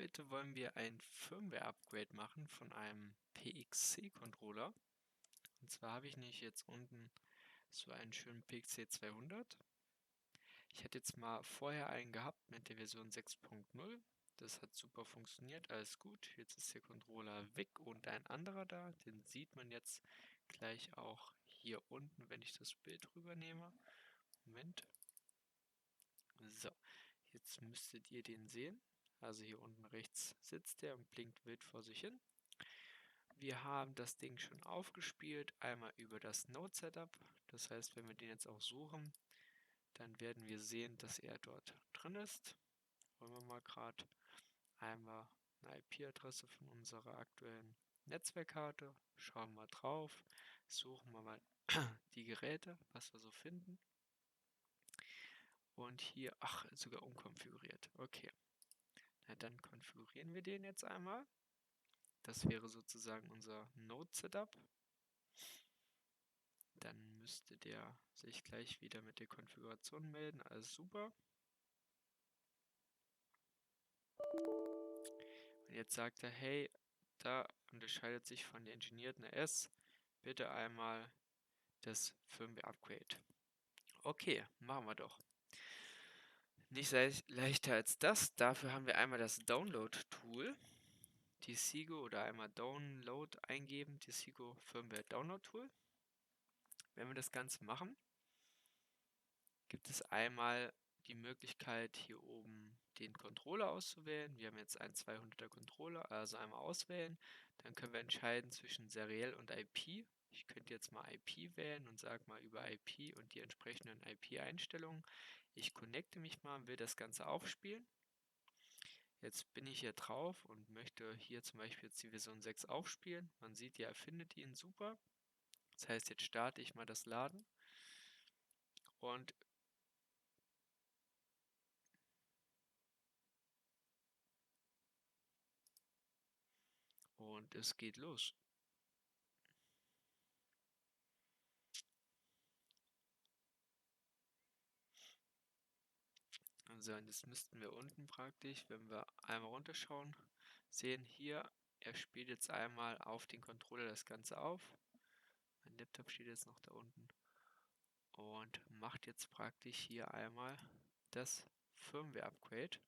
Heute wollen wir ein Firmware-Upgrade machen von einem PXC-Controller. Und zwar habe ich nicht jetzt unten so einen schönen PXC 200. Ich hatte jetzt mal vorher einen gehabt mit der Version 6.0. Das hat super funktioniert, alles gut. Jetzt ist der Controller weg und ein anderer da. Den sieht man jetzt gleich auch hier unten, wenn ich das Bild rübernehme. Moment. So, jetzt müsstet ihr den sehen. Also hier unten rechts sitzt der und blinkt wild vor sich hin. Wir haben das Ding schon aufgespielt, einmal über das Node-Setup. Das heißt, wenn wir den jetzt auch suchen, dann werden wir sehen, dass er dort drin ist. Wollen wir mal gerade einmal eine IP-Adresse von unserer aktuellen Netzwerkkarte. Schauen wir drauf, suchen wir mal die Geräte, was wir so finden. Und hier, ach, sogar umkonfiguriert. Okay, na dann konfigurieren wir den jetzt einmal. Das wäre sozusagen unser Node-Setup. Dann müsste der sich gleich wieder mit der Konfiguration melden. Alles super. Und jetzt sagt er, hey, da unterscheidet sich von der engineerten RS. Bitte einmal das Firmware-Upgrade. Okay, machen wir doch. Nicht leichter als das. Dafür haben wir einmal das Download-Tool. Disigo oder einmal Download eingeben. Disigo Firmware Download Tool. Wenn wir das Ganze machen, gibt es einmal die Möglichkeit, hier oben den Controller auszuwählen. Wir haben jetzt einen 200er Controller, also einmal auswählen. Dann können wir entscheiden zwischen seriell und IP. Ich könnte jetzt mal IP wählen und sage mal über IP und die entsprechenden IP-Einstellungen. Ich connecte mich mal und will das Ganze aufspielen. Jetzt bin ich hier drauf und möchte hier zum Beispiel jetzt die Version 6 aufspielen. Man sieht, ja, er findet ihn super. Das heißt, jetzt starte ich mal das Laden und es geht los. So, und das müssten wir unten praktisch, wenn wir einmal runterschauen, sehen hier, er spielt jetzt einmal auf den Controller das Ganze auf. Mein Laptop steht jetzt noch da unten und macht jetzt praktisch hier einmal das Firmware-Upgrade.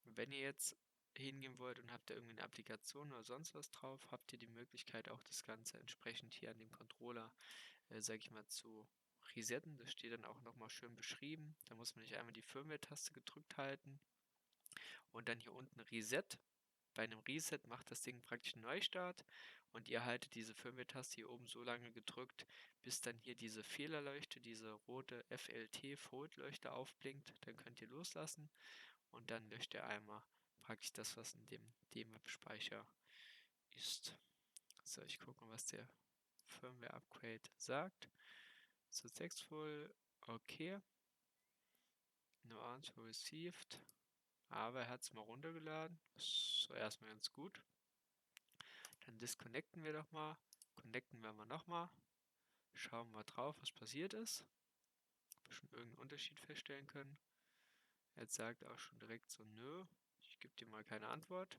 Wenn ihr jetzt hingehen wollt und habt da irgendwie eine Applikation oder sonst was drauf, habt ihr die Möglichkeit auch das Ganze entsprechend hier an dem Controller, sage ich mal, zu resetten. Das steht dann auch nochmal schön beschrieben. Da muss man nicht einmal die Firmware-Taste gedrückt halten und dann hier unten Reset. Bei einem Reset macht das Ding praktisch einen Neustart und ihr haltet diese Firmware-Taste hier oben so lange gedrückt, bis dann hier diese Fehlerleuchte, diese rote FLT-Fold-Leuchte aufblinkt. Dann könnt ihr loslassen und dann löscht ihr einmal praktisch das, was in dem DMAP-Speicher ist. So, ich gucke mal, was der Firmware-Upgrade sagt. Successful, okay. No answer received. Aber er hat es mal runtergeladen. Das ist so erstmal ganz gut. Dann disconnecten wir doch mal. Connecten wir mal nochmal. Schauen wir drauf, was passiert ist. Ob wir schon irgendeinen Unterschied feststellen können. Jetzt sagt er auch schon direkt so, nö, ich gebe dir mal keine Antwort.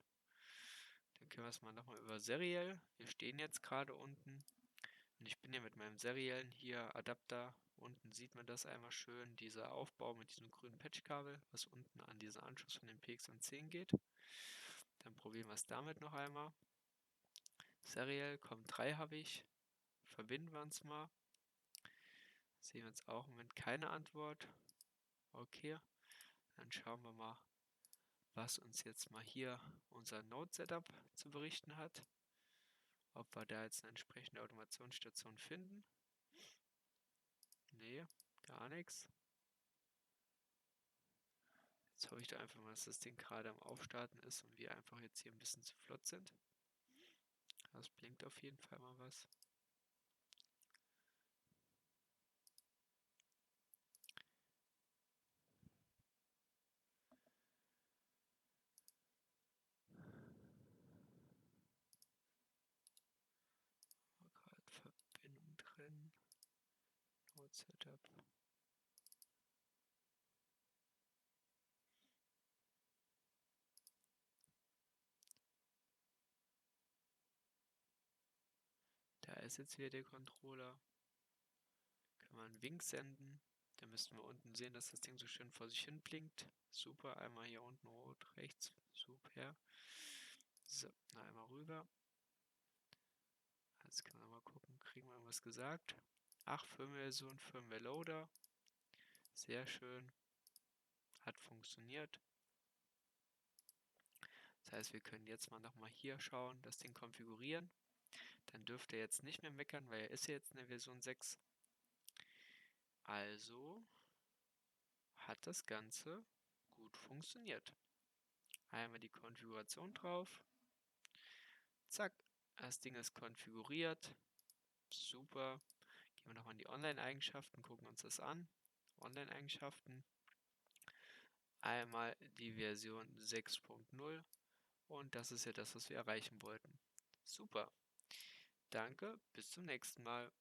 Dann können wir es mal nochmal über seriell. Wir stehen jetzt gerade unten. Und ich bin ja mit meinem seriellen hier Adapter. Unten sieht man das einmal schön, dieser Aufbau mit diesem grünen Patchkabel, was unten an diesen Anschluss von dem PXM10 geht. Dann probieren wir es damit noch einmal. Serial, COM3 habe ich. Verbinden wir uns mal. Sehen wir jetzt auch im Moment keine Antwort. Okay, dann schauen wir mal, was uns jetzt mal hier unser Node-Setup zu berichten hat. Ob wir da jetzt eine entsprechende Automationsstation finden. Nee, gar nichts. Jetzt hoffe ich da einfach mal, dass das Ding gerade am Aufstarten ist und wir einfach jetzt hier ein bisschen zu flott sind. Das blinkt auf jeden Fall mal was. War gerade Verbindung drin. Node Setup. ist jetzt wieder der Controller. Können wir einen Wink senden. Da müssten wir unten sehen, dass das Ding so schön vor sich hin blinkt. Super, einmal hier unten rot, rechts. Super. So, noch einmal rüber. Jetzt können wir mal gucken, kriegen wir irgendwas gesagt. Ach, Firmware-Version, Firmware-Loader. Sehr schön. Hat funktioniert. Das heißt, wir können jetzt mal nochmal hier schauen, das Ding konfigurieren. Dann dürfte er jetzt nicht mehr meckern, weil er ist ja jetzt in der Version 6. Also hat das Ganze gut funktioniert. Einmal die Konfiguration drauf. Zack, das Ding ist konfiguriert. Super. Gehen wir nochmal in die Online-Eigenschaften, gucken uns das an. Online-Eigenschaften. Einmal die Version 6.0 und das ist ja das, was wir erreichen wollten. Super. Danke, bis zum nächsten Mal.